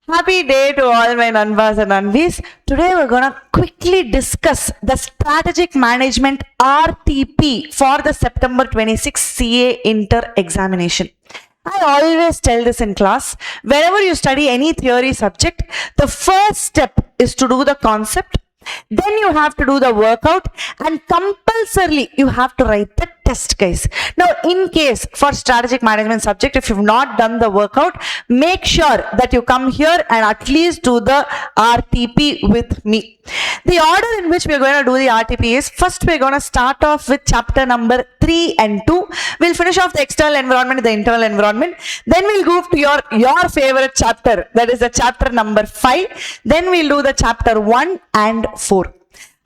Happy day to all my Nanvas and Nanvis. Today we're going to quickly discuss the Strategic Management RTP for the September 26 CA Inter examination. I always tell this in class. Whenever you study any theory subject, the first step is to do the concept. Then you have to do the workout and compulsorily you have to write the test, guys. Now, in case for strategic management subject, if you've not done the workout, make sure that you come here and at least do the RTP with me. The order in which we're going to do the RTP is, first we're going to start off with chapter number 3 and 2. We'll finish off the external environment, the internal environment. Then we'll move to your favorite chapter, that is the chapter number 5. Then we'll do the chapter 1 and 4.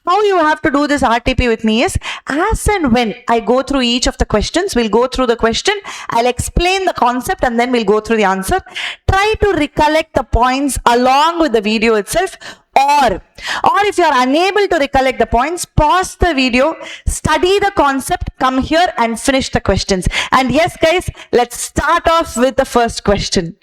How you have to do this RTP with me is, as and when I go through each of the questions, we'll go through the question, I'll explain the concept and then we'll go through the answer. Try to recollect the points along with the video itself, or if you are unable to recollect the points, pause the video, study the concept, come here and finish the questions. And yes guys, let's start off with the first question.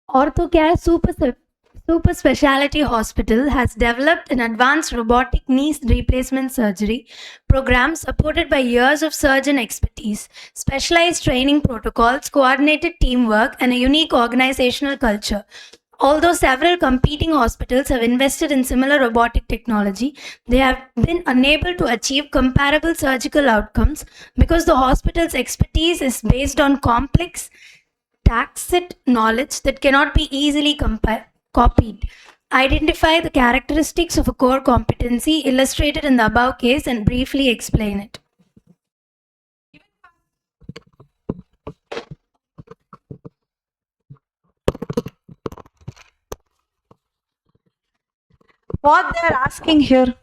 Orthocare Super Specialty Hospital has developed an advanced robotic knee replacement surgery program supported by years of surgeon expertise, specialized training protocols, coordinated teamwork, and a unique organizational culture. Although several competing hospitals have invested in similar robotic technology, they have been unable to achieve comparable surgical outcomes because the hospital's expertise is based on complex, tacit knowledge that cannot be easily copied. Identify the characteristics of a core competency illustrated in the above case and briefly explain it. What they are asking here?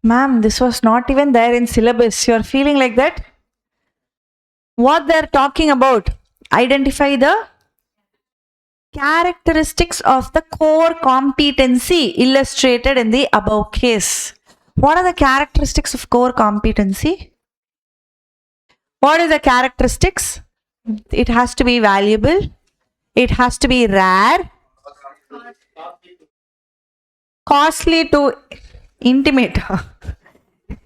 Ma'am, this was not even there in syllabus. You are feeling like that? What they are talking about? Identify the characteristics of the core competency illustrated in the above case. What are the characteristics of core competency? What are the characteristics? It has to be valuable. It has to be rare. Costly to intimate.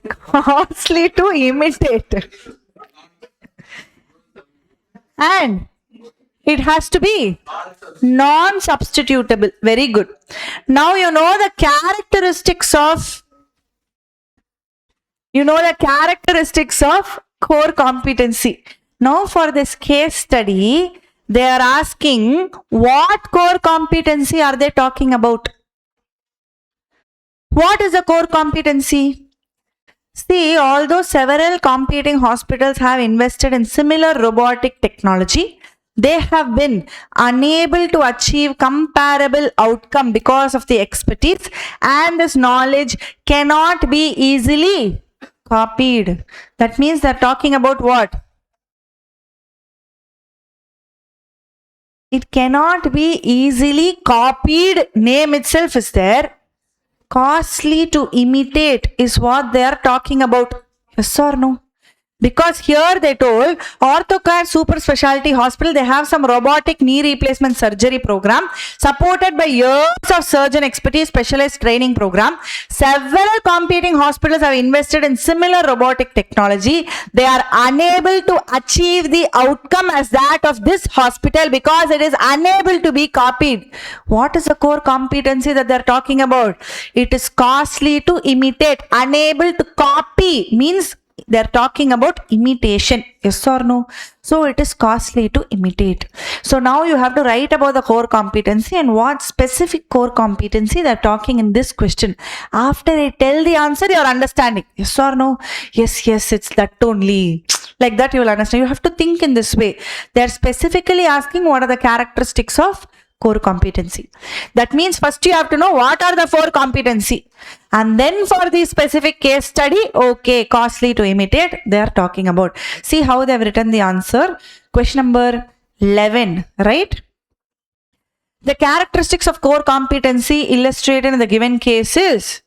Costly to imitate. And it has to be non-substitutable. Very good. Now you know the characteristics of core competency. Now for this case study, they are asking what core competency are they talking about? What is a core competency? See, although several competing hospitals have invested in similar robotic technology, they have been unable to achieve comparable outcome because of the expertise, and this knowledge cannot be easily copied. That means they're talking about what? It cannot be easily copied. Name itself is there. Costly to imitate is what they are talking about. Yes or no? Because here they told Orthocare Super Specialty Hospital, they have some robotic knee replacement surgery program supported by years of surgeon expertise, specialized training program. Several competing hospitals have invested in similar robotic technology. They are unable to achieve the outcome as that of this hospital because it is unable to be copied. What is the core competency that they are talking about? It is costly to imitate. Unable to copy means they're talking about imitation. Yes or no? So it is costly to imitate. So now you have to write about the core competency and what specific core competency they're talking in this question. After I tell the answer, you're understanding. Yes or no? Yes, it's that only. Like that you will understand. You have to think in this way. They're specifically asking what are the characteristics of core competency. That means first you have to know what are the 4 competency, and then for the specific case study, okay, costly to imitate, they are talking about. See how they have written the answer. Question number 11, right? The characteristics of core competency illustrated in the given case is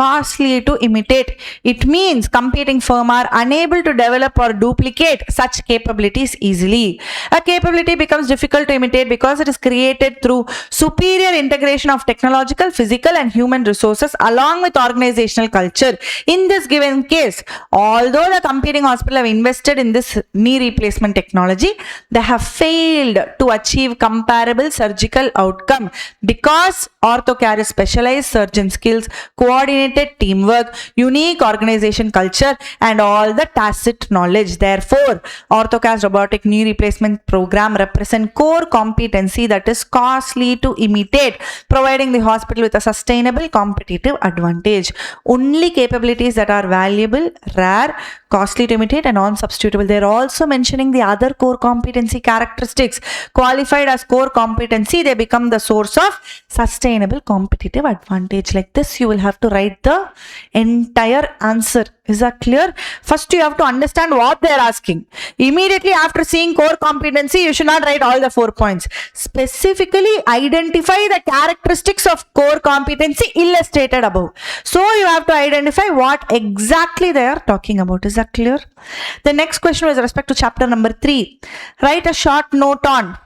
costly to imitate. It means competing firms are unable to develop or duplicate such capabilities easily. A capability becomes difficult to imitate because it is created through superior integration of technological, physical, and human resources along with organizational culture. In this given case, although the competing hospital have invested in this knee replacement technology, they have failed to achieve comparable surgical outcome because orthocare is specialized surgeon skills, coordinated teamwork, unique organization culture, and all the tacit knowledge. Therefore, orthocare's robotic knee replacement program represent core competency that is costly to imitate, providing the hospital with a sustainable competitive advantage. Only capabilities that are valuable, rare, costly to imitate, and non-substitutable. They're also mentioning the other core competency characteristics. Qualified as core competency, they become the source of sustainable competitive advantage. Like this, you will have to write the entire answer. Is that clear? First, you have to understand what they are asking. Immediately after seeing core competency, you should not write all the 4 points. Specifically identify the characteristics of core competency illustrated above. So, you have to identify what exactly they are talking about. Is that clear? The next question with respect to chapter number 3. Write a short note on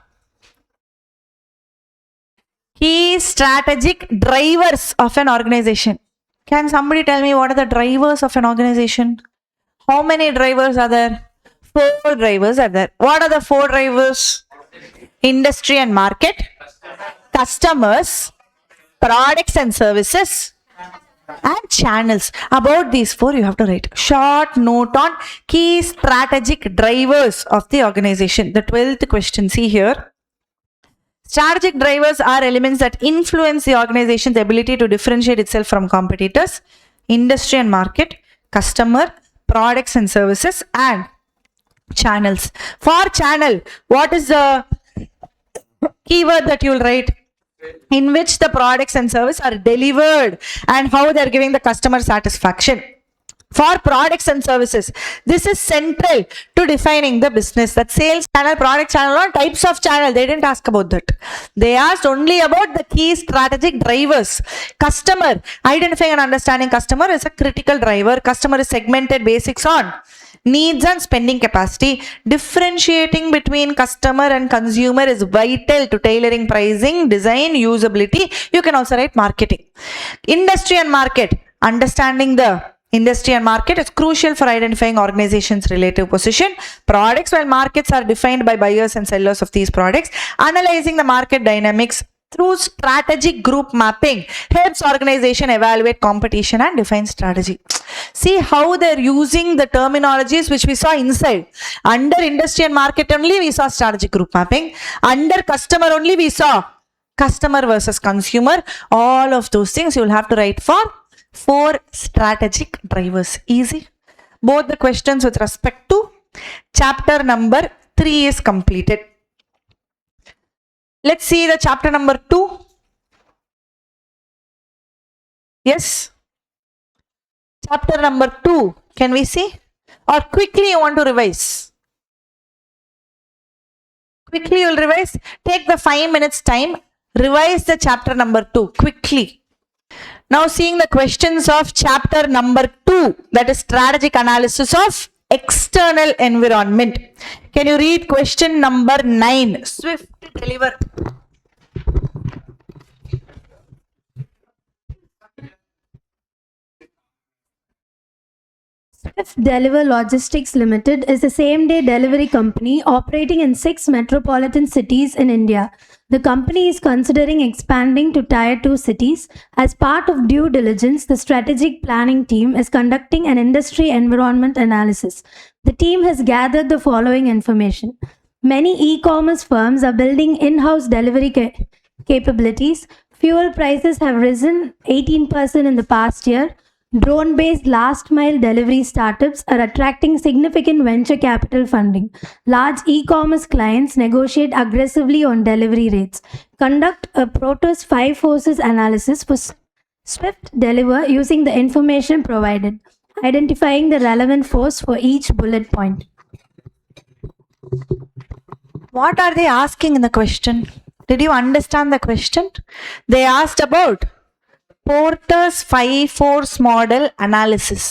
key strategic drivers of an organization. Can somebody tell me what are the drivers of an organization? How many drivers are there? 4 drivers are there. What are the 4 drivers? Industry and market, customers, products and services, and channels. About these 4, you have to write short note on key strategic drivers of the organization. The 12th question, see here. Strategic drivers are elements that influence the organization's ability to differentiate itself from competitors, industry and market, customer, products and services, and channels. For channel, what is the keyword that you will write? In which the products and services are delivered and how they are giving the customer satisfaction. For products and services, this is central to defining the business. That sales channel, product channel, or types of channel, they didn't ask about that. They asked only about the key strategic drivers. Customer, identifying and understanding customer is a critical driver. Customer is segmented basics on needs and spending capacity. Differentiating between customer and consumer is vital to tailoring pricing, design, usability. You can also write marketing. Industry and market, understanding the industry and market is crucial for identifying organizations' relative position. Products, while markets are defined by buyers and sellers of these products, analyzing the market dynamics through strategic group mapping helps organization evaluate competition and define strategy. See how they're using the terminologies which we saw inside. Under industry and market only we saw strategic group mapping. Under customer only we saw customer versus consumer. All of those things you will have to write for 4 strategic drivers. Easy. Both the questions with respect to chapter number 3 is completed. Let's see the chapter number 2. Yes. Chapter number 2. Can we see? Or quickly you want to revise? Quickly you'll revise. Take the 5 minutes time. Revise the chapter number 2 quickly. Now seeing the questions of chapter number 2, that is strategic analysis of external environment. Can you read question number 9? Swift deliver. Swift Deliver Logistics Limited is a same-day delivery company operating in 6 metropolitan cities in India. The company is considering expanding to Tier 2 cities. As part of due diligence, the strategic planning team is conducting an industry environment analysis. The team has gathered the following information. Many e-commerce firms are building in-house delivery capabilities. Fuel prices have risen 18% in the past year. Drone-based last-mile delivery startups are attracting significant venture capital funding. Large e-commerce clients negotiate aggressively on delivery rates. Conduct a Protos 5 forces analysis for Swift Deliver using the information provided, identifying the relevant force for each bullet point. What are they asking in the question? Did you understand the question? They asked about Porter's 5-force model analysis.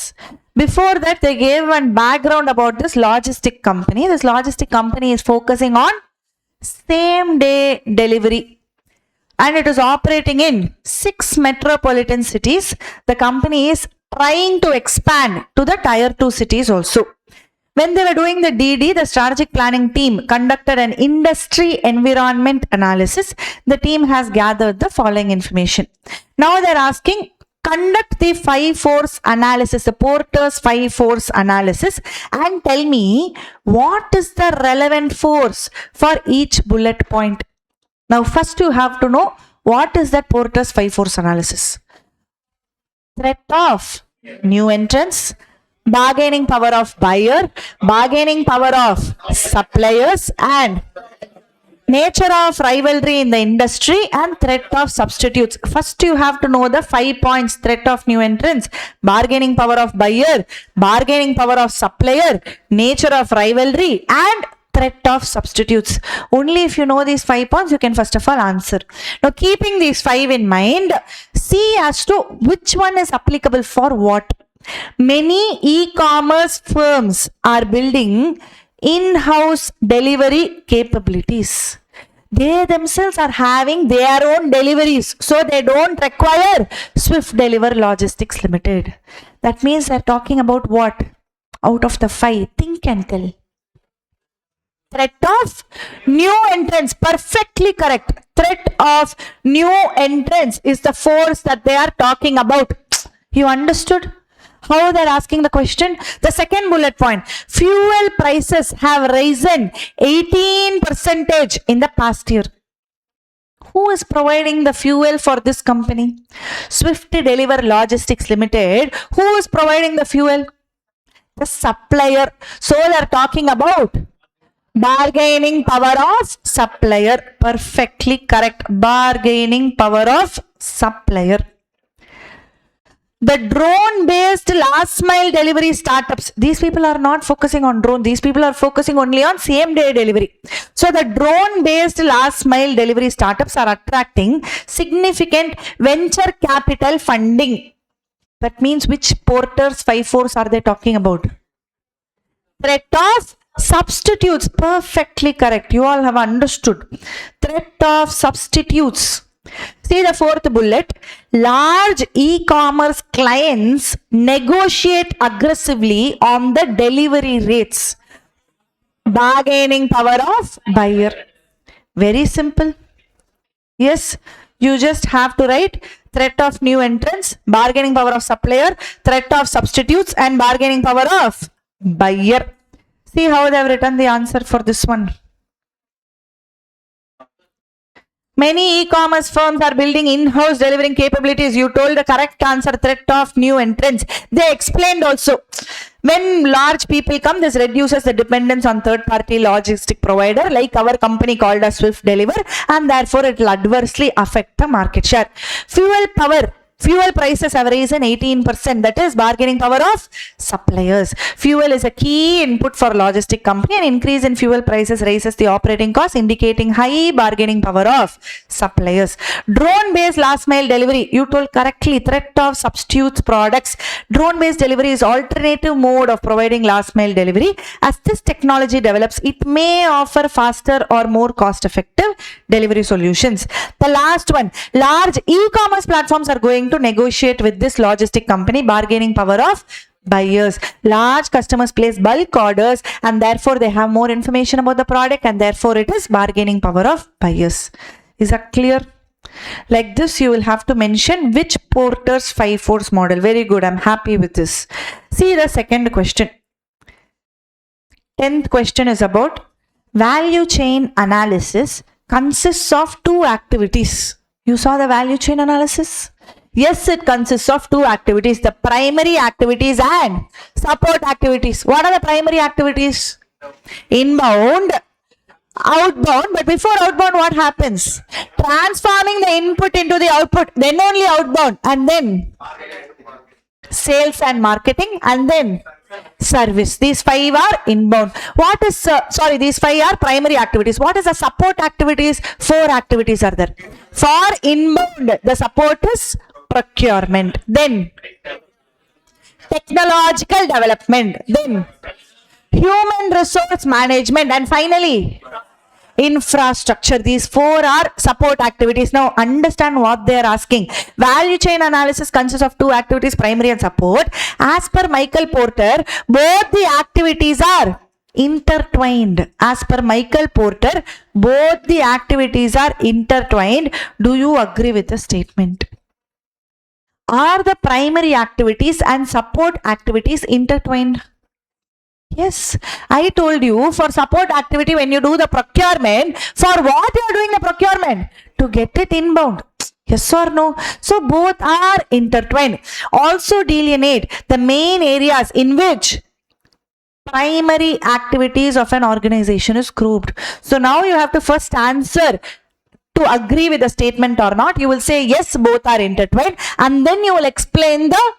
Before that, they gave one background about this logistic company. This logistic company is focusing on same day delivery, and it is operating in 6 metropolitan cities. The company is trying to expand to the tier 2 cities also. When they were doing the DD, the strategic planning team conducted an industry environment analysis. The team has gathered the following information. Now they're asking, conduct the 5-force analysis, the Porter's 5-force analysis, and tell me what is the relevant force for each bullet point. Now first you have to know what is that Porter's 5-force analysis. Threat of new entrants, bargaining power of buyer, bargaining power of suppliers, and nature of rivalry in the industry, and threat of substitutes. First you have to know the 5 points: threat of new entrants, bargaining power of buyer, bargaining power of supplier, nature of rivalry, and threat of substitutes. Only if you know these 5 points, you can first of all answer. Now keeping these 5 in mind, see as to which one is applicable for what. Many e-commerce firms are building in-house delivery capabilities. They themselves are having their own deliveries, so they don't require Swift Deliver Logistics Limited. That means they're talking about what? Out of the 5, think and tell. Threat of new entrants, perfectly correct. Threat of new entrants is the force that they are talking about. You understood how they're asking the question? The second bullet point, fuel prices have risen 18% in the past year. Who is providing the fuel for this company? Swift Deliver Logistics Limited. Who is providing the fuel? The supplier. So they're talking about bargaining power of supplier. Perfectly correct. Bargaining power of supplier. The drone-based last-mile delivery startups. These people are not focusing on drone. These people are focusing only on same-day delivery. So the drone-based last-mile delivery startups are attracting significant venture capital funding. That means which Porter's 5-force are they talking about? Threat of substitutes. Perfectly correct. You all have understood. Threat of substitutes. See the fourth bullet. Large e-commerce clients negotiate aggressively on the delivery rates. Bargaining power of buyer. Very simple. Yes, you just have to write threat of new entrants, bargaining power of supplier, threat of substitutes, and bargaining power of buyer. See how they have written the answer for this one. Many e-commerce firms are building in-house delivering capabilities. You told the correct answer, threat of new entrants. They explained also, when large people come, this reduces the dependence on third-party logistic provider like our company called as Swift Deliver, and therefore it will adversely affect the market share. Fuel prices have risen 18%. That is bargaining power of suppliers. Fuel is a key input for logistic company, and increase in fuel prices raises the operating cost, indicating high bargaining power of suppliers. Drone-based last mile delivery. You told correctly. Threat of substitutes products. Drone-based delivery is alternative mode of providing last mile delivery. As this technology develops, it may offer faster or more cost-effective delivery solutions. The last one, large e-commerce platforms are going to negotiate with this logistic company, bargaining power of buyers. Large customers place bulk orders, and therefore they have more information about the product, and therefore it is bargaining power of buyers. Is that clear? Like this, you will have to mention which Porter's 5-force model. Very good. I'm happy with this. See the second question. 10th question is about value chain analysis consists of 2 activities. You saw the value chain analysis? Yes, it consists of 2 activities, the primary activities and support activities. What are the primary activities? Inbound, outbound, but before outbound, what happens? Transforming the input into the output, then only outbound, and then sales and marketing, and then service. These 5 are inbound. What is, these 5 are primary activities. What is the support activities? 4 activities are there. For inbound, the support is procurement, then technological development, then human resource management, and finally infrastructure. These four are support activities. Now understand what they are asking. Value chain analysis consists of two activities, primary and support. As per Michael Porter, both the activities are intertwined. As per Michael Porter, both the activities are intertwined. Do you agree with the statement? Are the primary activities and support activities intertwined? Yes, I told you for support activity when you do the procurement, for what you are doing the procurement? To get it inbound. Yes or no? So both are intertwined. Also delineate the main areas in which primary activities of an organization is grouped. So now you have to first answer to agree with the statement or not. You will say yes, both are intertwined, and then you will explain the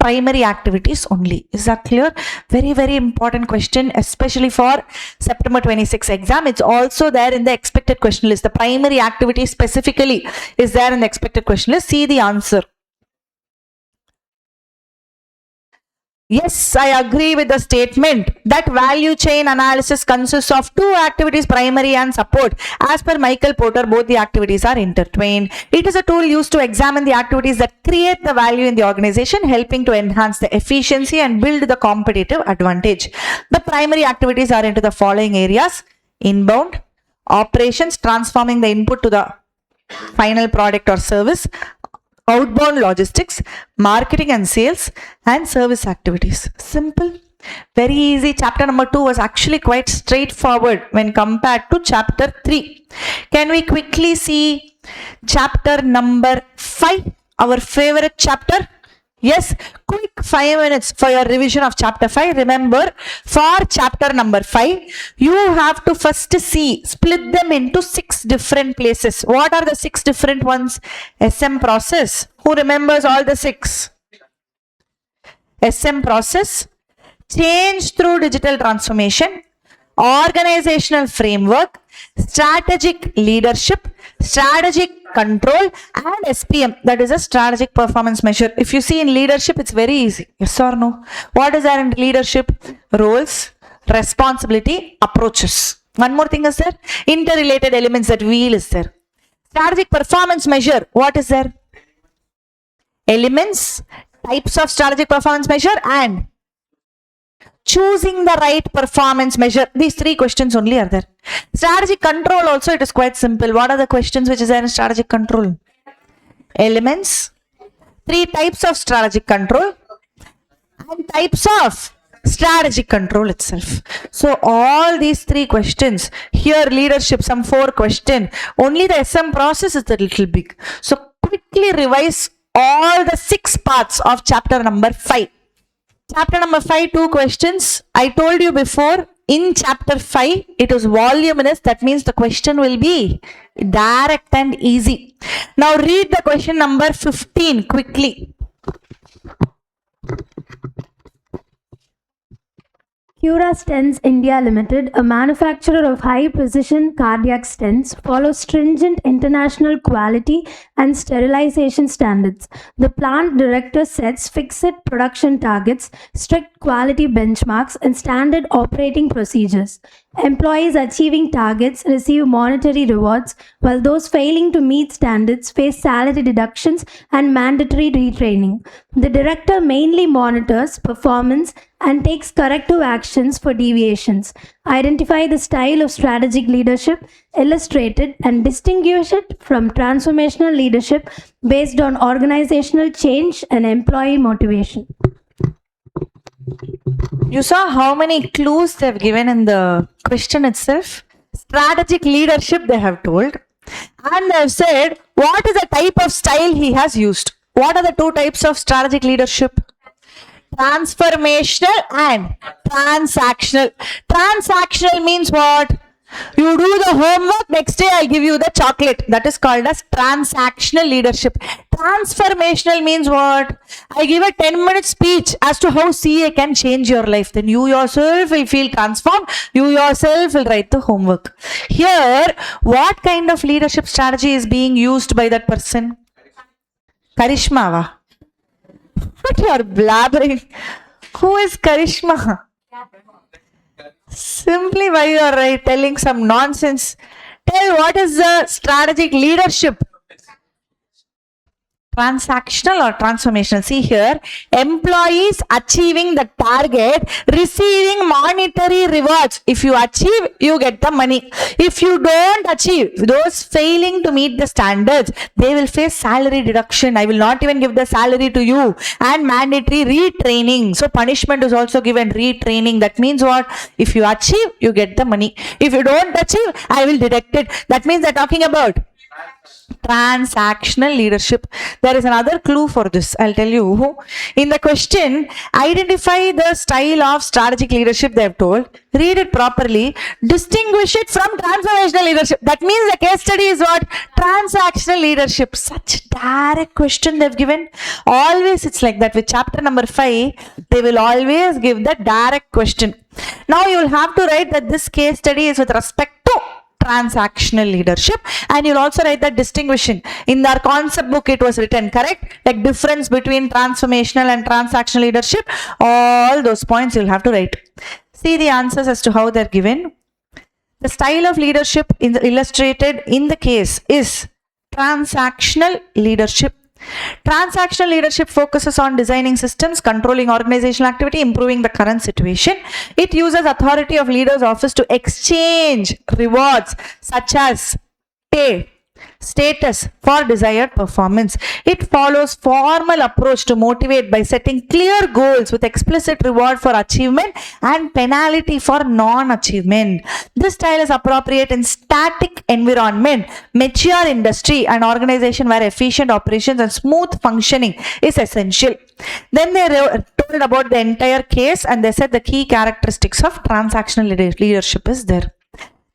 primary activities only. Is that clear? Very, very important question, especially for September 26 exam. It's also there in the expected question list. The primary activity specifically is there in the expected question list. See the answer. Yes, I agree with the statement that value chain analysis consists of two activities, primary and support. As per Michael Porter, both the activities are intertwined. It is a tool used to examine the activities that create the value in the organization, helping to enhance the efficiency and build the competitive advantage. The primary activities are into the following areas: inbound, operations, transforming the input to the final product or service, outbound logistics, marketing and sales, and service activities. Simple, very easy. Chapter number 2 was actually quite straightforward when compared to chapter 3. Can we quickly see chapter number 5, our favorite chapter? Yes, quick 5 minutes for your revision of chapter 5. Remember, for chapter number 5, you have to first split them into 6 different places. What are the 6 different ones? SM process. Who remembers all the 6? SM process, change through digital transformation, organizational framework, strategic leadership, strategic control, and SPM, that is a strategic performance measure. If you see in leadership, it's very easy. Yes or no? What is there in leadership? Roles, responsibility, approaches. One more thing is there. Interrelated elements, that wheel is there. Strategic performance measure, what is there? Elements, types of strategic performance measure, and choosing the right performance measure. These 3 questions only are there. Strategic control also, it is quite simple. What are the questions which is there in strategic control? Elements, 3 types of strategic control, and types of strategic control itself. So all these 3 questions. Here leadership, some 4 questions. Only the SM process is a little big. So quickly revise all the 6 parts of chapter number 5. Chapter number 5, 2 questions. I told you before, in chapter 5, it is voluminous. That means the question will be direct and easy. Now read the question number 15 quickly. Cura Stents India Limited, a manufacturer of high-precision cardiac stents, follows stringent international quality and sterilization standards. The plant director sets fixed production targets, strict quality benchmarks, and standard operating procedures. Employees achieving targets receive monetary rewards, while those failing to meet standards face salary deductions and mandatory retraining. The director mainly monitors performance and takes corrective actions for deviations. Identify the style of strategic leadership, illustrate it, and distinguish it from transformational leadership based on organizational change and employee motivation. You saw how many clues they have given in the question itself. Strategic leadership they have told. And they have said what is the type of style he has used. What are the 2 types of strategic leadership? Transformational and transactional. Transactional means what? You do the homework, next day I'll give you the chocolate. That is called as transactional leadership. Transformational means what? I give a 10-minute speech as to how CA can change your life. Then you yourself will feel transformed. You yourself will write the homework. Here, what kind of leadership strategy is being used by that person? Karishma va? What you are blabbering? Who is Karishma? Simply why you are right, telling some nonsense. Tell what is the strategic leadership? Transactional or transformational? See here, employees achieving the target, receiving monetary rewards. If you achieve, you get the money. If you don't achieve, those failing to meet the standards, they will face salary deduction. I will not even give the salary to you, and mandatory retraining. So punishment is also given, retraining. That means what? If you achieve, you get the money. If you don't achieve, I will deduct it. That means they're talking about transactional leadership. There is another clue for this. I'll tell you. In the question, identify the style of strategic leadership they have told. Read it properly. Distinguish it from transformational leadership. That means the case study is what? Transactional leadership. Such direct question they've given. Always it's like that. With chapter number 5, they will always give the direct question. Now you will have to write that this case study is with respect to transactional leadership, and you'll also write that distinguishing. In our concept book it was written, correct? Like difference between transformational and transactional leadership. All those points you'll have to write. See the answers as to how they're given. The style of leadership illustrated in the case is transactional leadership. Transactional leadership focuses on designing systems, controlling organizational activity, improving the current situation. It uses authority of leader's office to exchange rewards such as pay, status for desired performance. It follows formal approach to motivate by setting clear goals with explicit reward for achievement and penalty for non-achievement. This style is appropriate in static environment, mature industry, and organization where efficient operations and smooth functioning is essential. Then they told about the entire case, and they said the key characteristics of transactional leadership is there.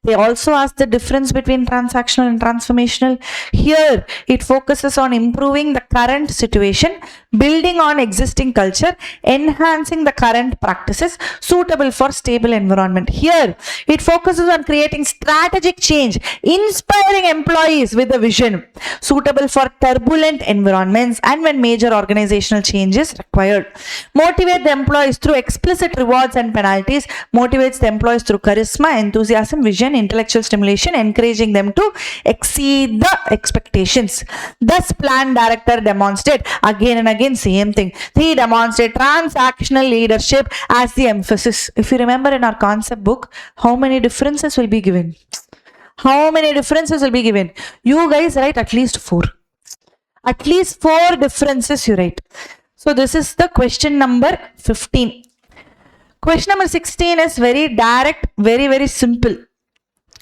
They also asked the difference between transactional and transformational. Here, it focuses on improving the current situation, building on existing culture, enhancing the current practices suitable for stable environment. Here, it focuses on creating strategic change, inspiring employees with a vision suitable for turbulent environments and when major organizational change is required. Motivate the employees through explicit rewards and penalties. Motivates the employees through charisma, enthusiasm, vision, intellectual stimulation, encouraging them to exceed the expectations. Thus, plan director demonstrate again and again same thing. He demonstrate transactional leadership as the emphasis. If you remember in our concept book, how many differences will be given? How many differences will be given? You guys write at least 4. At least 4 differences you write. So this is the question number 15. Question number 16 is very direct, very simple.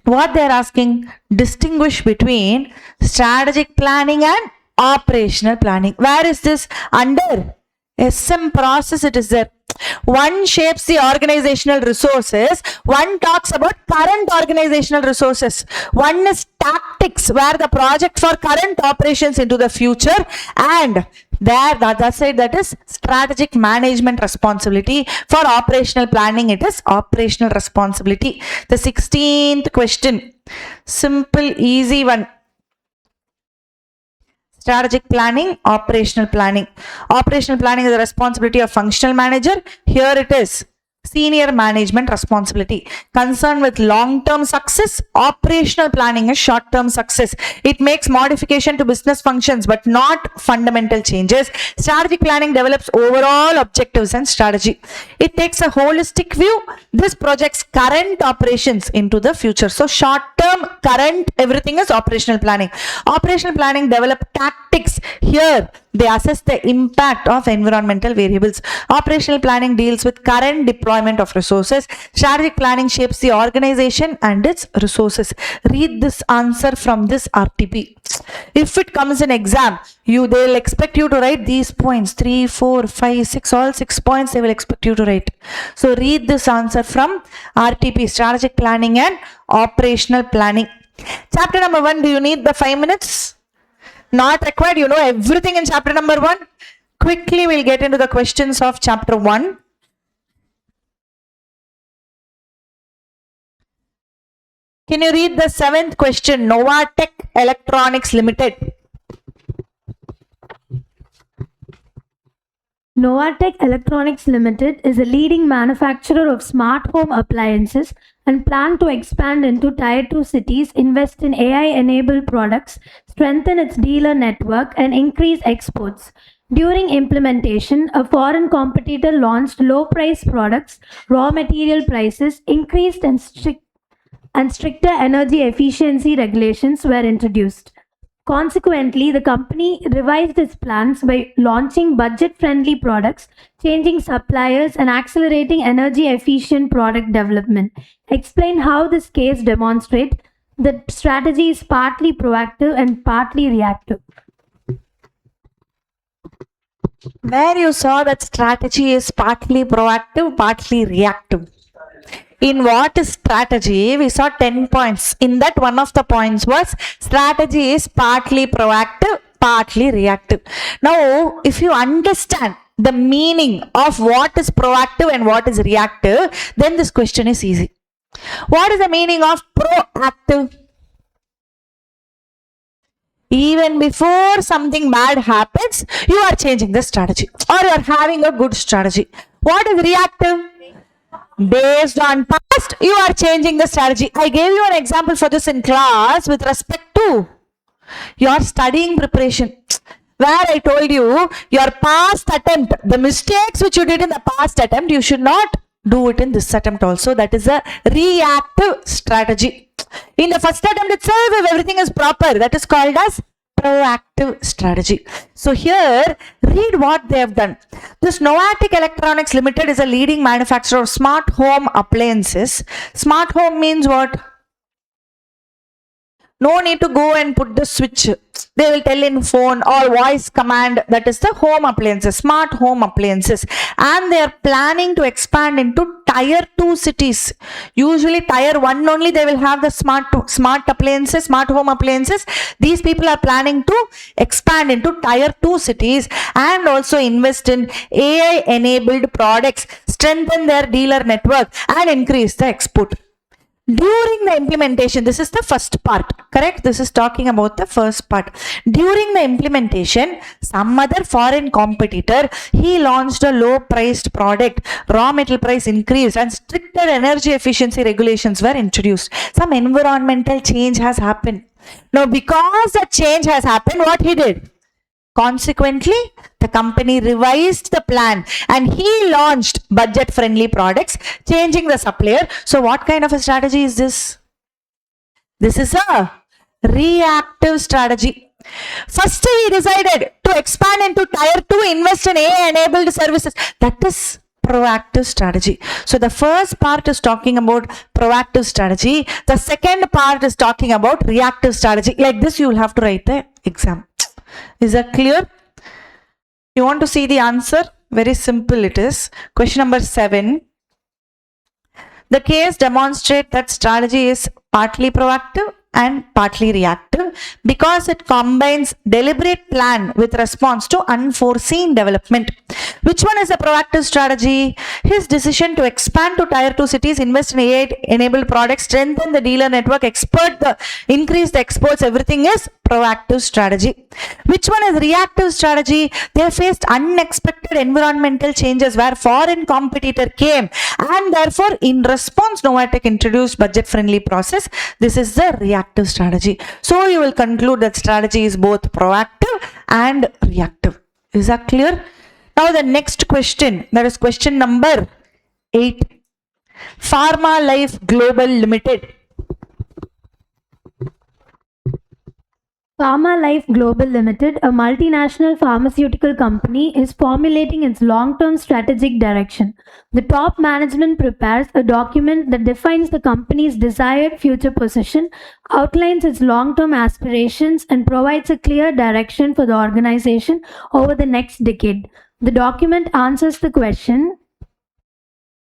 What they are asking, distinguish between strategic planning and operational planning. Where is this? Under SM process it is there. One shapes the organizational resources, one talks about current organizational resources. One is tactics, where the project for current operations into the future, and there the other side, that is strategic management responsibility. For operational planning it is operational responsibility. The 16th question, simple easy one. Strategic planning, operational planning. Operational planning is the responsibility of functional manager. Here it is senior management responsibility. Concerned with long-term success, operational planning is short-term success. It makes modification to business functions but not fundamental changes. Strategic planning develops overall objectives and strategy. It takes a holistic view. This projects current operations into the future. So short-term, current, everything is operational planning. Operational planning develops tactics. Here they assess the impact of environmental variables. Operational planning deals with current deployment of resources. Strategic planning shapes the organization and its resources. Read this answer from this RTP. If it comes in exam, they'll expect you to write these points, 3, 4, 5, 6, all 6 points they will expect you to write. So read this answer from RTP, strategic planning and operational planning. Chapter number 1, do you need the 5 minutes? Not required. You know everything in chapter number 1. Quickly we'll get into the questions of chapter 1. Can you read the 7th question? Novatech Electronics Limited. Novatech Electronics Limited is a leading manufacturer of smart home appliances and plan to expand into Tier 2 cities, invest in AI-enabled products, strengthen its dealer network, and increase exports. During implementation, a foreign competitor launched low-price products, raw material prices increased, and stricter energy efficiency regulations were introduced. Consequently, the company revised its plans by launching budget friendly products, changing suppliers, and accelerating energy efficient product development. Explain how this case demonstrates that strategy is partly proactive and partly reactive. Where you saw that strategy is partly proactive, partly reactive. In what is strategy, we saw 10 points. In that, one of the points was strategy is partly proactive, partly reactive. Now, if you understand the meaning of what is proactive and what is reactive, then this question is easy. What is the meaning of proactive? Even before something bad happens, you are changing the strategy or you are having a good strategy. What is reactive? Based on past, you are changing the strategy. I gave you an example for this in class with respect to your studying preparation, where I told you your past attempt, the mistakes which you did in the past attempt, you should not do it in this attempt also. That is a reactive strategy. In the first attempt itself, if everything is proper, that is called as proactive strategy. So here, read what they have done. This Novatech Electronics Limited is a leading manufacturer of smart home appliances. Smart home means what? No need to go and put the switch. They will tell in phone or voice command. That is the home appliances, smart home appliances. And they are planning to expand into Tier 2 cities. Usually Tier 1 only they will have the smart appliances, smart home appliances. These people are planning to expand into Tier 2 cities and also invest in AI enabled products, strengthen their dealer network and increase the export. During the implementation, this is the first part, correct? This is talking about the first part. During the implementation, some other foreign competitor, he launched a low priced product, raw material price increased and stricter energy efficiency regulations were introduced. Some environmental change has happened. Now, because the change has happened, what he did? Consequently, the company revised the plan and he launched budget friendly products, changing the supplier. So, what kind of a strategy is this? This is a reactive strategy. First, he decided to expand into Tier 2, invest in AI enabled services. That is proactive strategy. So, the first part is talking about proactive strategy. The second part is talking about reactive strategy. Like this, you will have to write the exam. Is that clear? You want to see the answer? Very simple it is. Question number 7. The case demonstrates that strategy is partly proactive and partly reactive because it combines deliberate plan with response to unforeseen development. Which one is a proactive strategy? His decision to expand to Tier 2 cities, invest in AI-enabled products, strengthen the dealer network, increase the exports, everything is proactive strategy. Which one is reactive strategy? They faced unexpected environmental changes where foreign competitor came and therefore in response Novatech introduced budget-friendly process. This is the reactive strategy. So you will conclude that strategy is both proactive and reactive. Is that clear? Now the next question, that is question number 8. Pharma Life Global Limited. Pharma Life Global Limited, a multinational pharmaceutical company, is formulating its long-term strategic direction. The top management prepares a document that defines the company's desired future position, outlines its long-term aspirations, and provides a clear direction for the organization over the next decade. The document answers the question,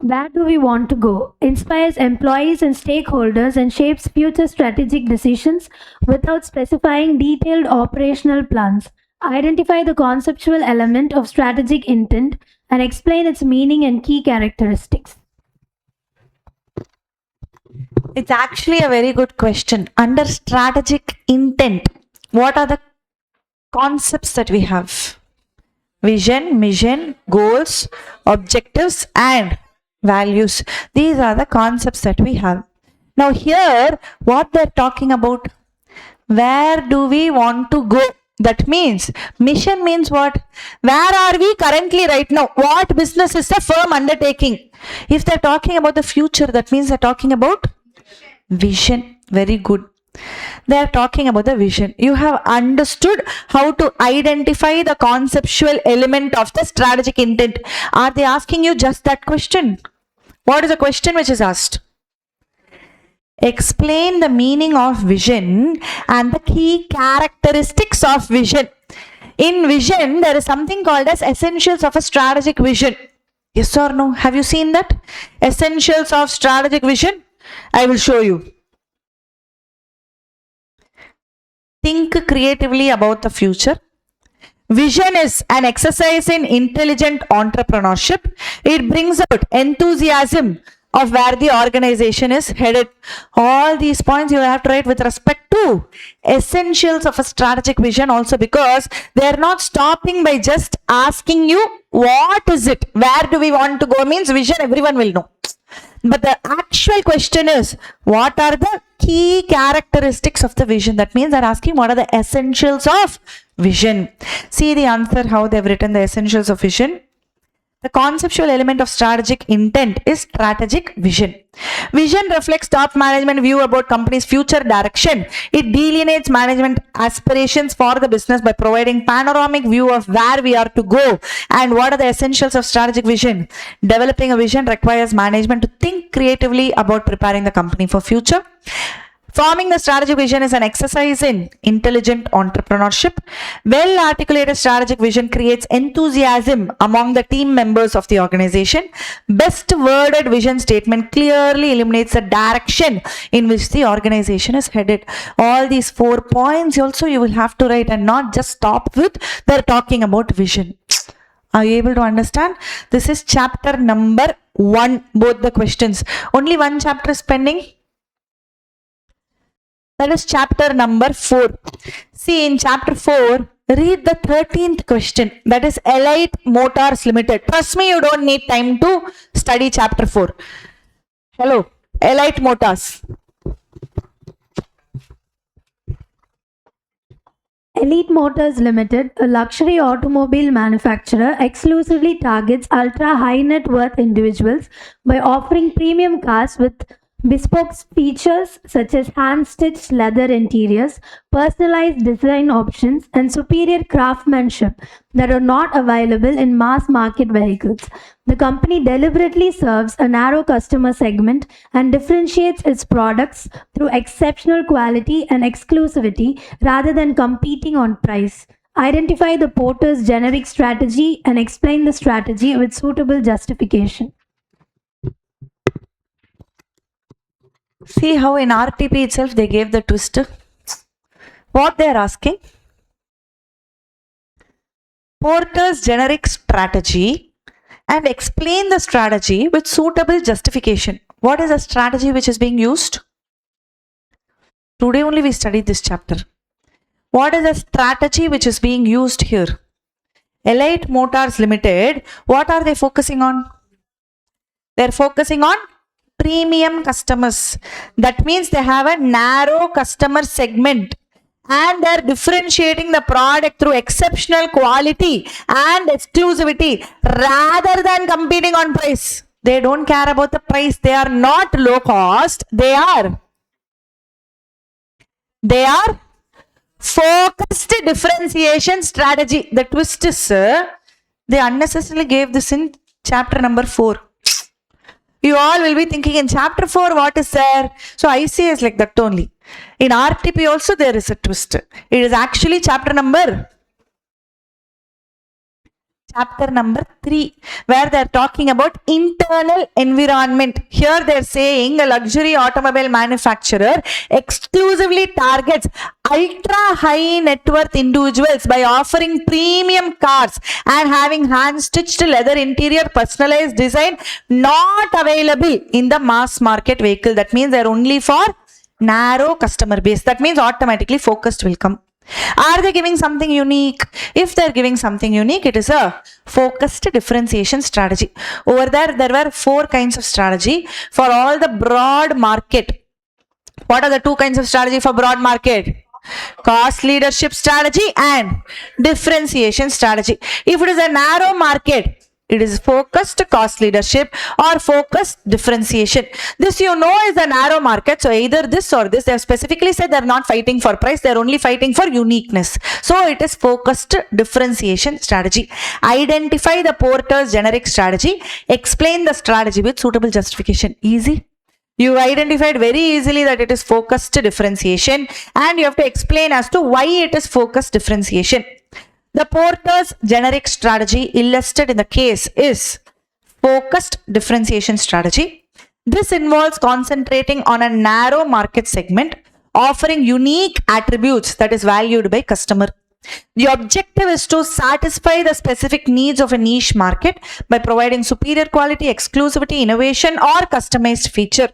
where do we want to go? Inspires employees and stakeholders and shapes future strategic decisions without specifying detailed operational plans. Identify the conceptual element of strategic intent and explain its meaning and key characteristics. It's actually a very good question. Under strategic intent, what are the concepts that we have? Vision, mission, goals, objectives, and values. These are the concepts that we have. Now, here, what they're talking about, where do we want to go? That means mission means what? Where are we currently right now? What business is the firm undertaking? If they're talking about the future, that means they're talking about vision. Very good. They are talking about the vision. You have understood how to identify the conceptual element of the strategic intent. Are they asking you just that question? What is the question which is asked? Explain the meaning of vision and the key characteristics of vision. In vision, there is something called as essentials of a strategic vision. Yes or no? Have you seen that? Essentials of strategic vision? I will show you. Think creatively about the future. Vision is an exercise in intelligent entrepreneurship. It brings out enthusiasm of where the organization is headed. All these points you have to write with respect to essentials of a strategic vision also, because they are not stopping by just asking you what is it, where do we want to go. Means vision everyone will know. But the actual question is, what are the key characteristics of the vision? That means they're asking what are the essentials of vision. See the answer, how they've written the essentials of vision. The conceptual element of strategic intent is strategic vision. Vision reflects top management view about company's future direction. It delineates management aspirations for the business by providing panoramic view of where we are to go. And what are the essentials of strategic vision? Developing a vision requires management to think creatively about preparing the company for future. Forming the strategic vision is an exercise in intelligent entrepreneurship. Well-articulated strategic vision creates enthusiasm among the team members of the organization. Best worded vision statement clearly illuminates the direction in which the organization is headed. All these 4 points also you will have to write and not just stop with they're talking about vision. Are you able to understand? This is chapter number 1, both the questions. Only one chapter is pending. That is chapter number 4. See, in chapter 4, read the 13th question. That is Elite Motors Limited. Trust me, you don't need time to study chapter 4. Hello, Elite Motors. Elite Motors Limited, a luxury automobile manufacturer, exclusively targets ultra high net worth individuals by offering premium cars with bespoke features such as hand-stitched leather interiors, personalized design options, and superior craftsmanship that are not available in mass-market vehicles. The company deliberately serves a narrow customer segment and differentiates its products through exceptional quality and exclusivity rather than competing on price. Identify the porter's generic strategy and explain the strategy with suitable justification. See how in RTP itself they gave the twist. What they are asking? Porter's generic strategy and explain the strategy with suitable justification. What is the strategy which is being used? Today only we studied this chapter. What is the strategy which is being used here? Elite Motors Limited, what are they focusing on? They're focusing on premium customers. That means they have a narrow customer segment and they're differentiating the product through exceptional quality and exclusivity rather than competing on price. They don't care about the price. They are not low cost. They are focused differentiation strategy. The twist is, they unnecessarily gave this in chapter number 4. You all will be thinking in chapter 4 what is there? So I see is like that only. In RTP also there is a twist. It is actually chapter number 3, where they are talking about internal environment. Here they are saying a luxury automobile manufacturer exclusively targets ultra high net worth individuals by offering premium cars and having hand stitched leather interior, personalized design not available in the mass market vehicle. That means they are only for narrow customer base. That means automatically focused will come. Are they giving something unique? If they're giving something unique, it is a focused differentiation strategy. Over there were 4 kinds of strategy for all the broad market. What are the 2 kinds of strategy for broad market? Cost leadership strategy and differentiation strategy. If it is a narrow market, it is focused cost leadership or focused differentiation. This is a narrow market. So either this or this. They have specifically said they're not fighting for price. They're only fighting for uniqueness. So it is focused differentiation strategy. Identify the porter's generic strategy. Explain the strategy with suitable justification. Easy. You identified very easily that it is focused differentiation and you have to explain as to why it is focused differentiation. The porter's generic strategy illustrated in the case is focused differentiation strategy. This involves concentrating on a narrow market segment, offering unique attributes that is valued by customer. The objective is to satisfy the specific needs of a niche market by providing superior quality, exclusivity, innovation, or customized feature.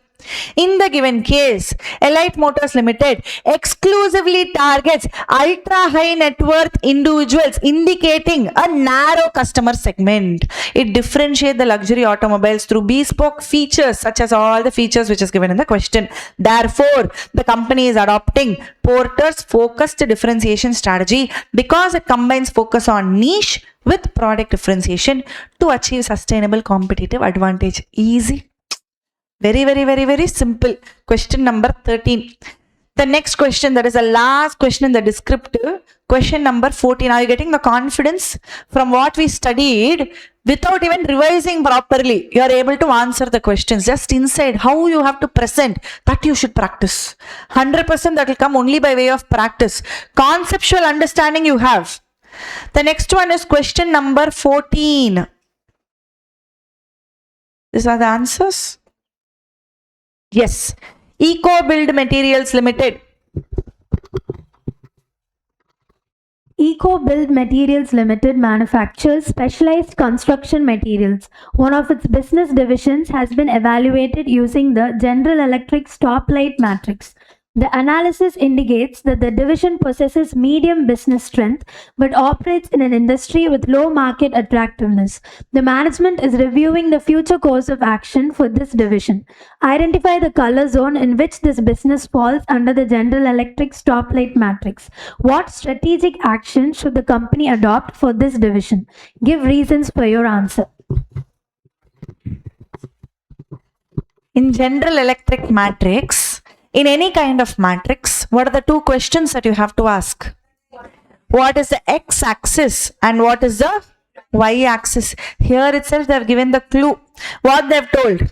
In the given case, Elite Motors Limited exclusively targets ultra high net worth individuals, indicating a narrow customer segment. It differentiates the luxury automobiles through bespoke features, such as all the features which is given in the question. Therefore, the company is adopting Porter's focused differentiation strategy because it combines focus on niche with product differentiation to achieve sustainable competitive advantage. Easy. Very simple. Question number 13. The next question, that is the last question in the descriptive. Question number 14. Are you getting the confidence from what we studied without even revising properly? You are able to answer the questions just inside how you have to present. That you should practice. 100% that will come only by way of practice. Conceptual understanding you have. The next one is question number 14. These are the answers. Yes. Eco Build Materials Limited. Eco Build Materials Limited manufactures specialized construction materials. One of its business divisions has been evaluated using the General Electric stoplight matrix. The analysis indicates that the division possesses medium business strength but operates in an industry with low market attractiveness. The management is reviewing the future course of action for this division. Identify the color zone in which this business falls under the General Electric stoplight matrix. What strategic action should the company adopt for this division? Give reasons for your answer. In General Electric matrix, in any kind of matrix, what are the 2 questions that you have to ask? What is the x-axis and what is the y-axis? Here itself they have given the clue. What they have told?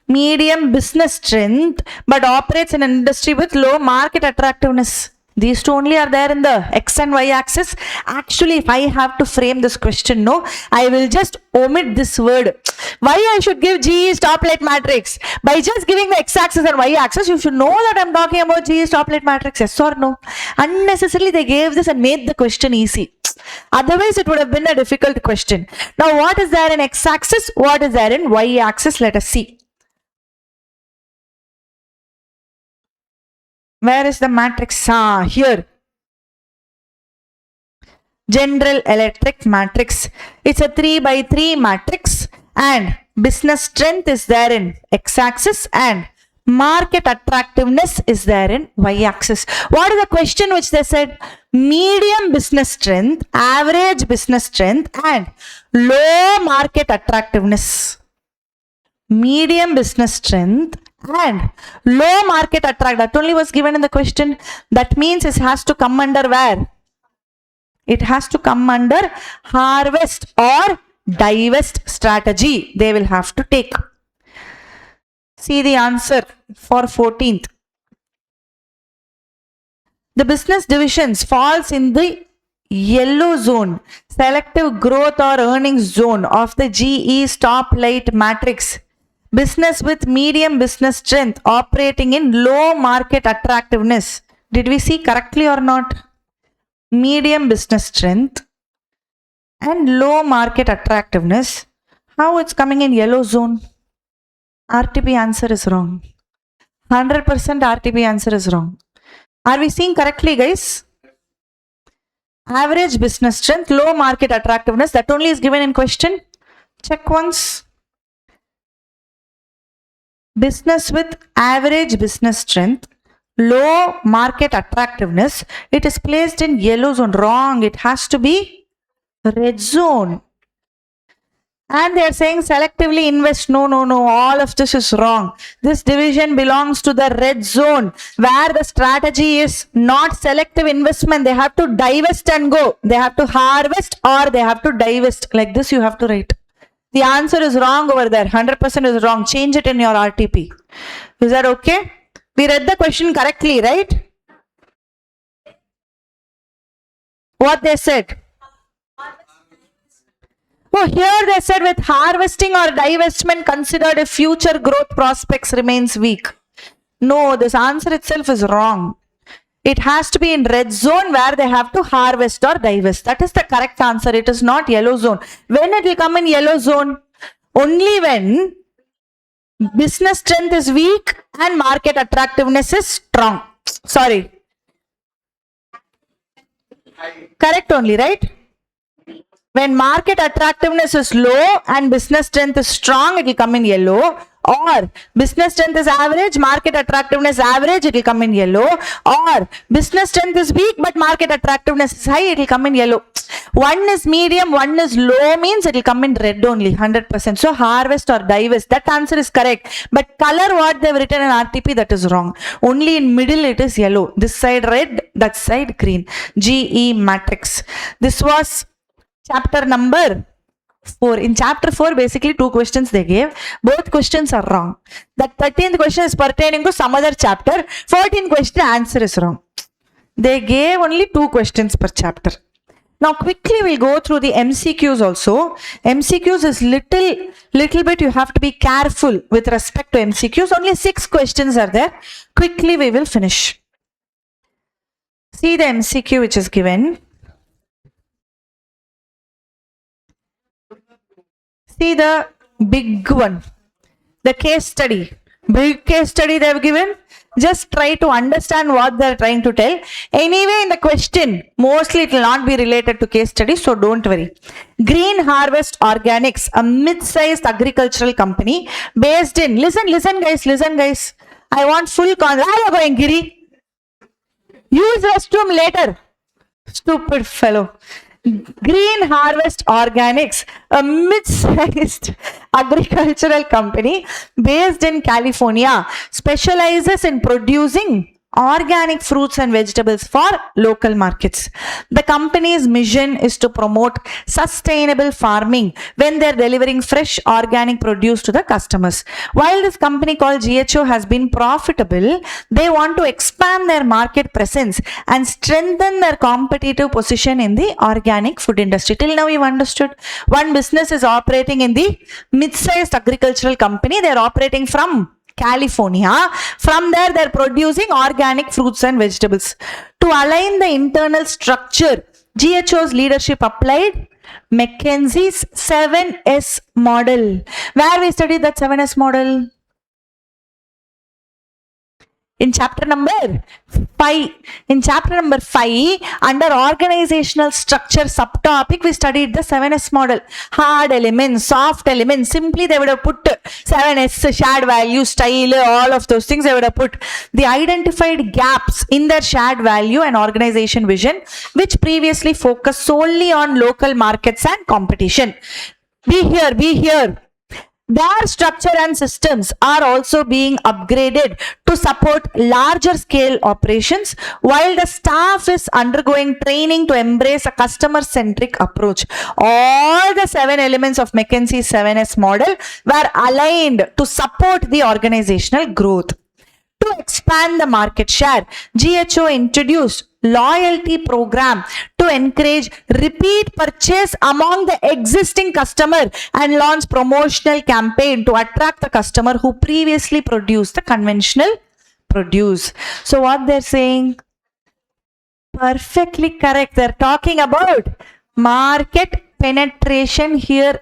Medium business strength but operates in an industry with low market attractiveness. These 2 only are there in the x and y axis. Actually, if I have to frame this question, I will just omit this word. Why I should give GE stoplight matrix? By just giving the x-axis and y-axis, you should know that I'm talking about GE stoplight matrix, yes or no? Unnecessarily, they gave this and made the question easy. Otherwise, it would have been a difficult question. Now, what is there in x-axis? What is there in y-axis? Let us see. Where is the matrix? Here. General Electric matrix. It's a 3x3 matrix and business strength is there in x-axis and market attractiveness is there in y-axis. What is the question which they said? Medium business strength, average business strength and low market attractiveness. Medium business strength and low market that only was given in the question. That means it has to come under where? It has to come under harvest or divest strategy. They will have to take. See the answer for 14th. The business divisions falls in the yellow zone, selective growth or earnings zone of the GE stoplight matrix. Business with medium business strength operating in low market attractiveness. Did we see correctly or not? Medium business strength and low market attractiveness. How it's coming in yellow zone? RTP answer is wrong. 100% RTP answer is wrong. Are we seeing correctly, guys? Average business strength, low market attractiveness. That only is given in question. Check once. Business with average business strength, low market attractiveness. It is placed in yellow zone. Wrong. It has to be red zone. And they are saying selectively invest. No, no, no. All of this is wrong. This division belongs to the red zone where the strategy is not selective investment. They have to divest and go. They have to harvest or they have to divest. Like this you have to write. The answer is wrong over there. 100% is wrong. Change it in your RTP. Is that okay? We read the question correctly, right? What they said. Oh, here they said with harvesting or divestment considered if future growth prospects remains weak. No, this answer itself is wrong. It has to be in red zone where they have to harvest or divest. That is the correct answer. It is not yellow zone. When it will come in yellow zone? Only when business strength is weak and market attractiveness is strong. Sorry. Correct only, right? When market attractiveness is low and business strength is strong, it will come in yellow. Or business strength is average, market attractiveness average, it will come in yellow. Or business strength is weak but market attractiveness is high, it will come in yellow. One is medium, one is low means it will come in red only, 100%. So harvest or divest, that answer is correct. But color what they have written in RTP, that is wrong. Only in middle it is yellow. This side red, that side green. GE matrix. This was chapter number 4. In chapter 4, basically 2 questions they gave. Both questions are wrong. The 13th question is pertaining to some other chapter. 14th question answer is wrong. They gave only 2 questions per chapter. Now quickly we'll go through the MCQs also. MCQs is little bit you have to be careful with respect to MCQs. Only 6 questions are there. Quickly we will finish. See the MCQ which is given. See the big one, the case study. Big case study they have given. Just try to understand what they are trying to tell. Anyway, in the question, mostly it will not be related to case study, so don't worry. Green Harvest Organics, a mid-sized agricultural company based in, listen guys. I want full Where are you going, Giri? Use restroom later. Stupid fellow. Green Harvest Organics, a mid-sized agricultural company based in California, specializes in producing organic fruits and vegetables for local markets. The company's mission is to promote sustainable farming when they're delivering fresh organic produce to the customers. While this company called GHO has been profitable, they want to expand their market presence and strengthen their competitive position in the organic food industry. Till now you've understood. One business is operating in the mid-sized agricultural company. They're operating from California. From there, they're producing organic fruits and vegetables. To align the internal structure, GHO's leadership applied McKinsey's 7S model. Where we studied that 7S model? In chapter number 5. In chapter number 5, under organizational structure subtopic, we studied the 7S model. Hard elements, soft elements. Simply they would have put 7S, shared value, style, all of those things they would have put. The identified gaps in their shared value and organization vision, which previously focused solely on local markets and competition. Be here. Their structure and systems are also being upgraded to support larger scale operations, while the staff is undergoing training to embrace a customer-centric approach. All the 7 elements of McKinsey's 7S model were aligned to support the organizational growth. To expand the market share, GHO introduced loyalty program to encourage repeat purchase among the existing customer and launch promotional campaign to attract the customer who previously produced the conventional produce. So what they're saying? Perfectly correct. They're talking about market penetration here.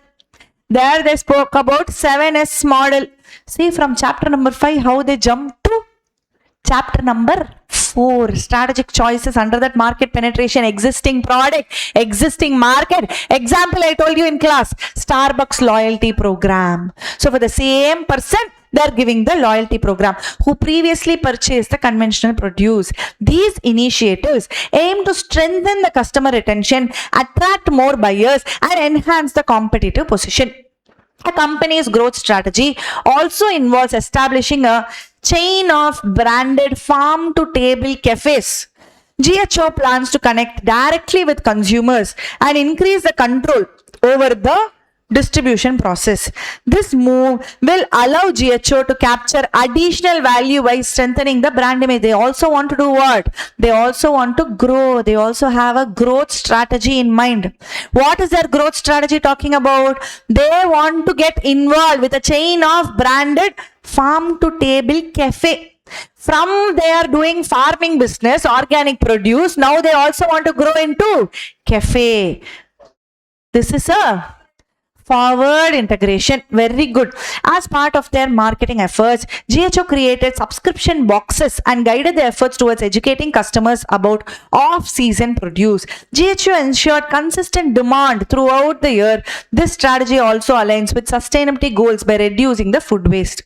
There they spoke about 7S model. See from chapter number 5 how they jumped to chapter number 4. 4 strategic choices under that market penetration, existing product, existing market. Example I told you in class, Starbucks loyalty program. So for the same person, they're giving the loyalty program who previously purchased the conventional produce. These initiatives aim to strengthen the customer retention, attract more buyers, and enhance the competitive position. A company's growth strategy also involves establishing a chain of branded farm to table cafes. GHO plans to connect directly with consumers and increase the control over the distribution process. This move will allow GHO to capture additional value by strengthening the brand image. They also want to do what? They also want to grow. They also have a growth strategy in mind. What is their growth strategy talking about? They want to get involved with a chain of branded farm to table cafe. From they are doing farming business, organic produce, now they also want to grow into cafe. This is a forward integration. Very good. As part of their marketing efforts, GHO created subscription boxes and guided the efforts towards educating customers about off-season produce. GHO ensured consistent demand throughout the year. This strategy also aligns with sustainability goals by reducing the food waste.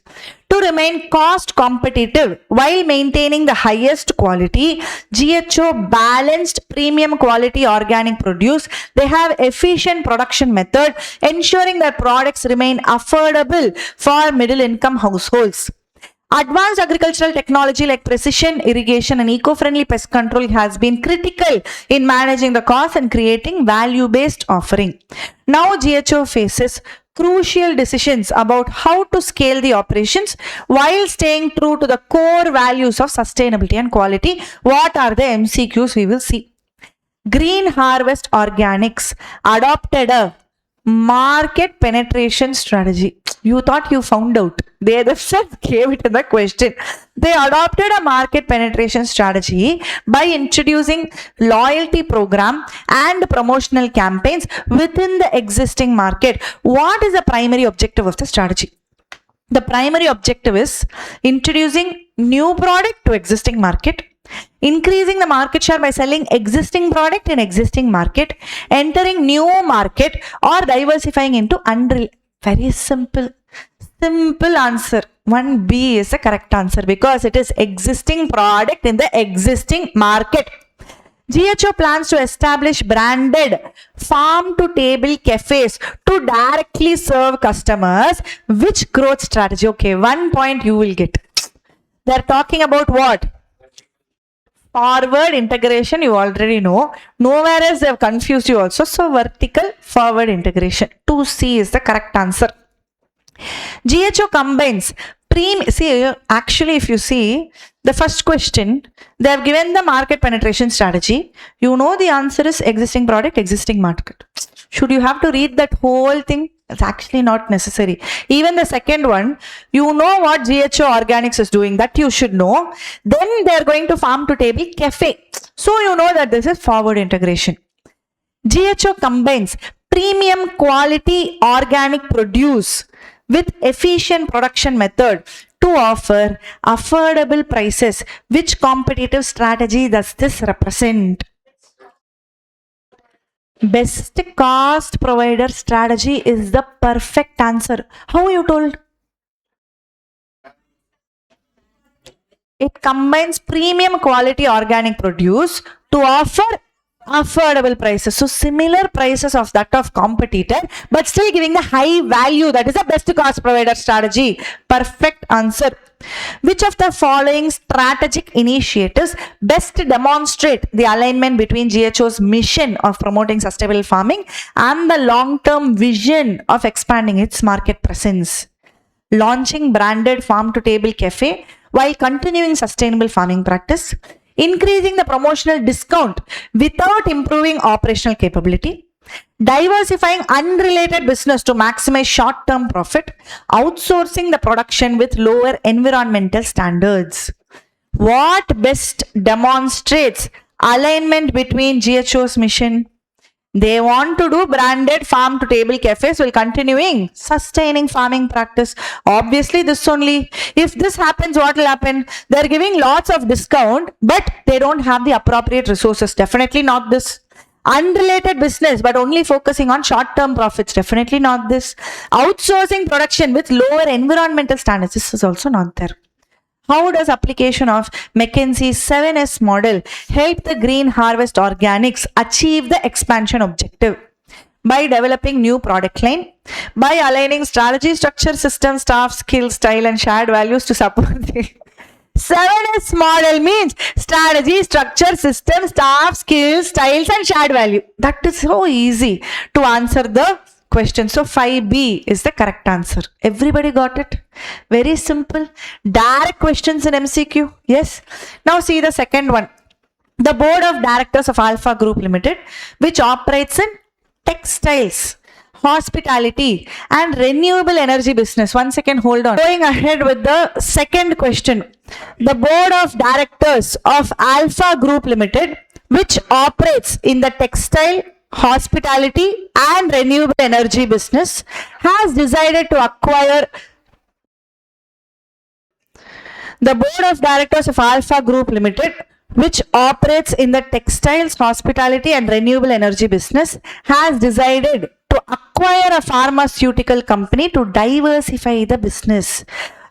To remain cost competitive while maintaining the highest quality, GHO balanced premium quality organic produce. They have efficient production method, ensuring that products remain affordable for middle income households. Advanced agricultural technology like precision irrigation and eco-friendly pest control has been critical in managing the cost and creating value-based offering. Now GHO faces crucial decisions about how to scale the operations while staying true to the core values of sustainability and quality. What are the MCQs we will see? Green Harvest Organics adopted a market penetration strategy. You thought you found out. They themselves gave it in the question. They adopted a market penetration strategy by introducing loyalty program and promotional campaigns within the existing market. What is the primary objective of the strategy? The primary objective is introducing new product to existing market, increasing the market share by selling existing product in existing market, entering new market, or diversifying into unrelated. Very simple answer. 1B is the correct answer because it is existing product in the existing market. GHO plans to establish branded farm to table cafes to directly serve customers. Which growth strategy? Okay, 1 point you will get. They're talking about what? Forward integration, you already know. Nowhere else they have confused you also. So vertical forward integration. 2C is the correct answer. GHO combines actually if you see the first question, they have given the market penetration strategy. You know the answer is existing product, existing market. Should you have to read that whole thing? It's actually not necessary. Even the second one, you know what GHO Organics is doing, that you should know. Then they're going to farm to table cafe. So you know that this is forward integration. GHO combines premium quality organic produce with efficient production method to offer affordable prices. Which competitive strategy does this represent? Best cost provider strategy is the perfect answer. How you told? It combines premium quality organic produce to offer affordable prices. So similar prices of that of competitor, but still giving the high value. That is the best cost provider strategy. Perfect answer. Which of the following strategic initiatives best demonstrate the alignment between GHO's mission of promoting sustainable farming and the long-term vision of expanding its market presence? Launching branded farm to table cafe while continuing sustainable farming practice, increasing the promotional discount without improving operational capability, diversifying unrelated business to maximize short-term profit, outsourcing the production with lower environmental standards. What best demonstrates alignment between GHO's mission They want to do branded farm to table cafes while continuing sustaining farming practice. Obviously, this only. If this happens, what will happen? They're giving lots of discount, but they don't have the appropriate resources. Definitely not this. Unrelated business, but only focusing on short-term profits. Definitely not this. Outsourcing production with lower environmental standards. This is also not there. How does application of McKinsey's 7S model help the green harvest organics achieve the expansion objective? By developing new product line, by aligning strategy, structure, system, staff, skill, style, and shared values to support the 7S model means strategy, structure, system, staff, skills, styles, and shared value. That is so easy to answer the question. So 5B is the correct answer. Everybody got it? Very simple. Direct questions in MCQ. Yes. Now see the second one. The board of directors of Alpha Group Limited, which operates in textiles, hospitality, and renewable energy business. 1 second, hold on. Going ahead with the second question. The board of directors of Alpha Group Limited, which operates in the textile, hospitality, and renewable energy business, has decided to acquire. The board of directors of Alpha Group Limited, which operates in the textiles, hospitality, and renewable energy business, has decided to acquire a pharmaceutical company to diversify the business.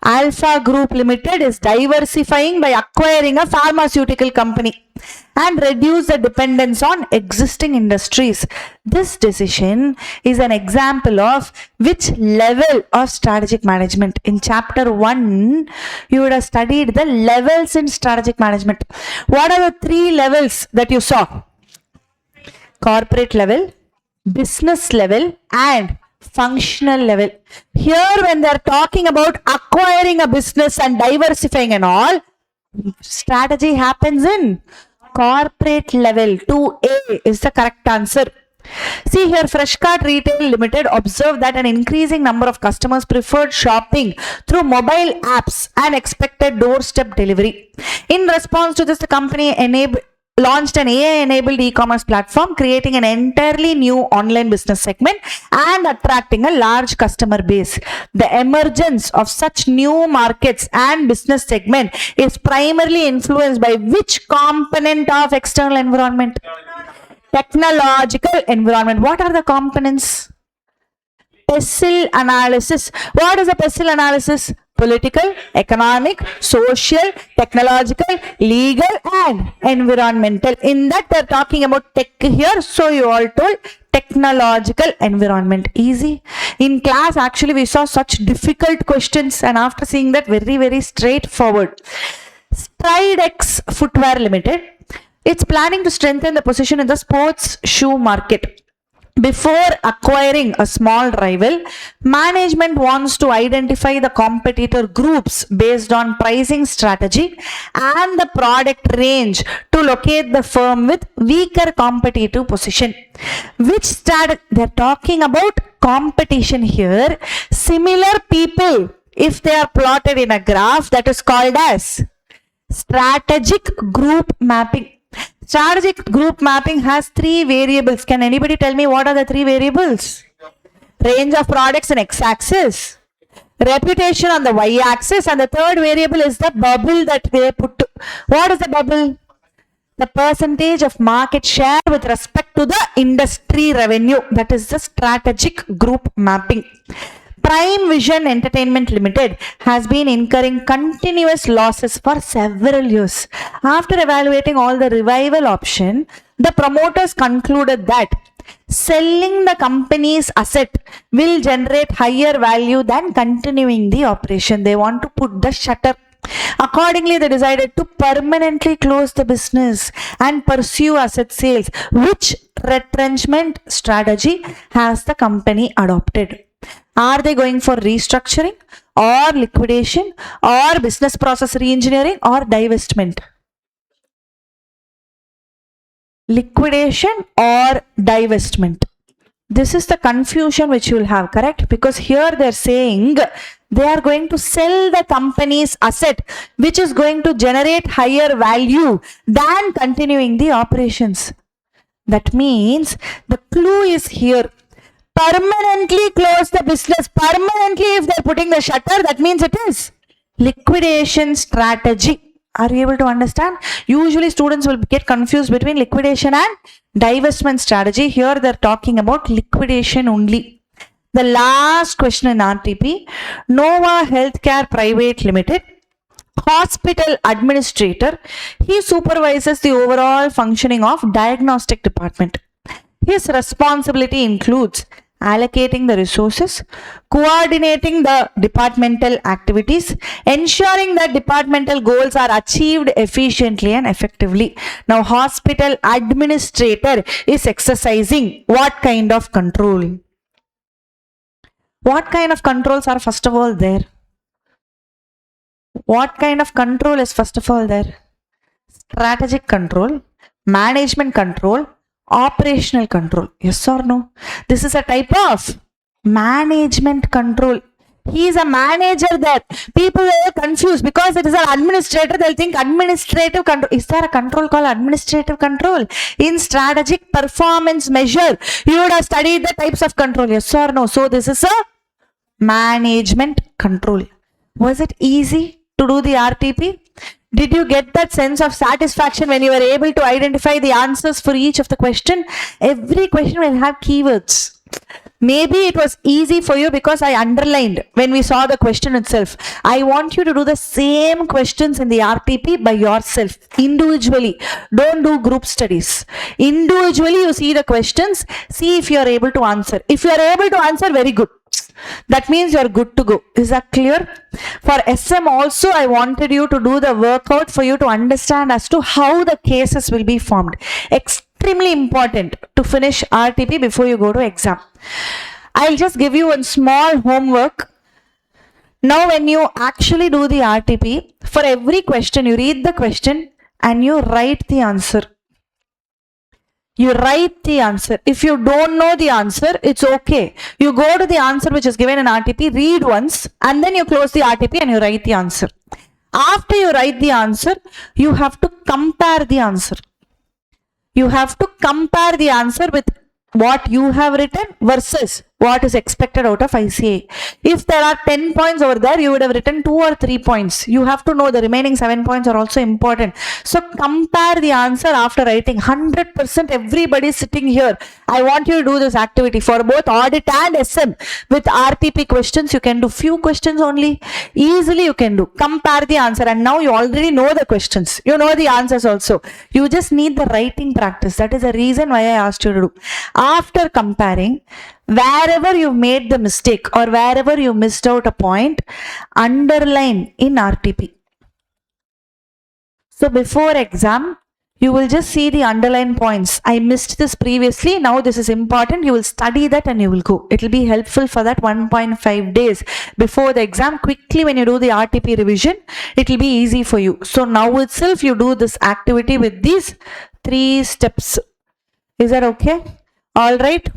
Alpha Group Limited is diversifying by acquiring a pharmaceutical company and reduce the dependence on existing industries. This decision is an example of which level of strategic management. In chapter 1, you would have studied the levels in strategic management. What are the 3 levels that you saw? Corporate level, business level, and functional level. Here, when they're talking about acquiring a business and diversifying and all, strategy happens in corporate level. 2A is the correct answer. See here, Freshcart Retail Limited observed that an increasing number of customers preferred shopping through mobile apps and expected doorstep delivery. In response to this, the company launched an AI-enabled e-commerce platform, creating an entirely new online business segment and attracting a large customer base. The emergence of such new markets and business segment is primarily influenced by which component of external environment? Technological environment. What are the components? PESTLE analysis. What is a PESTLE analysis? Political, economic, social, technological, legal, and environmental. In that, they're talking about tech here. So you all told technological environment. Easy. In class, actually, we saw such difficult questions, and after seeing that, very, very straightforward. Stridex Footwear Limited. It's planning to strengthen the position in the sports shoe market. Before acquiring a small rival, management wants to identify the competitor groups based on pricing strategy and the product range to locate the firm with weaker competitive position. Which strategy? They're talking about competition here. Similar people, if they are plotted in a graph, that is called as strategic group mapping. Strategic group mapping has 3 variables. Can anybody tell me what are the 3 variables? Range of products in x-axis, reputation on the y-axis, and the third variable is the bubble that they put. What is the bubble? The percentage of market share with respect to the industry revenue. That is the strategic group mapping. Prime Vision Entertainment Limited has been incurring continuous losses for several years. After evaluating all the revival option, the promoters concluded that selling the company's asset will generate higher value than continuing the operation. They want to put the shutter. Accordingly, they decided to permanently close the business and pursue asset sales. Which retrenchment strategy has the company adopted? Are they going for restructuring or liquidation or business process reengineering or divestment? Liquidation or divestment. This is the confusion which you will have, correct? Because here they're saying they are going to sell the company's asset, which is going to generate higher value than continuing the operations. That means the clue is here. Permanently close the business. Permanently, if they're putting the shutter, that means it is liquidation strategy. Are you able to understand? Usually students will get confused between liquidation and divestment strategy. Here they're talking about liquidation only. The last question in RTP, Nova Healthcare Private Limited, hospital administrator, he supervises the overall functioning of diagnostic department. His responsibility includes allocating the resources, coordinating the departmental activities, ensuring that departmental goals are achieved efficiently and effectively. Now, hospital administrator is exercising what kind of control? What kind of controls are first of all there? What kind of control is first of all there? Strategic control, management control, operational control. Yes or no? This is a type of management control. He is a manager there. People are confused because it is an administrator. They'll think administrative control. Is there a control called administrative control? In strategic performance measure, you would have studied the types of control. Yes or no? So this is a management control. Was it easy to do the RTP? Did you get that sense of satisfaction when you were able to identify the answers for each of the question? Every question will have keywords. Maybe it was easy for you because I underlined when we saw the question itself. I want you to do the same questions in the RTP by yourself, individually. Don't do group studies. Individually, you see the questions, see if you are able to answer. If you are able to answer, very good. That means you're good to go. Is that clear? For SM also, I wanted you to do the workout for you to understand as to how the cases will be formed. Extremely important to finish RTP before you go to exam. I'll just give you one small homework. Now, when you actually do the RTP, for every question, you read the question and you write the answer. You write the answer. If you don't know the answer, it's okay. You go to the answer which is given in RTP, read once, and then you close the RTP and you write the answer. After you write the answer, you have to compare the answer. You have to compare the answer with what you have written versus what is expected out of ICA. If there are 10 points over there, you would have written 2 or 3 points. You have to know the remaining 7 points are also important. So compare the answer after writing. 100% everybody sitting here. I want you to do this activity for both audit and SM. With RTP questions, you can do few questions only. Easily you can do. Compare the answer and now you already know the questions. You know the answers also. You just need the writing practice. That is the reason why I asked you to do. After comparing, wherever you made the mistake or wherever you missed out a point, underline in RTP. So before exam, you will just see the underline points. I missed this previously. Now this is important. You will study that and you will go. It will be helpful for that 1.5 days before the exam. Quickly when you do the RTP revision, it will be easy for you. So now itself you do this activity with these 3 steps. Is that okay? All right.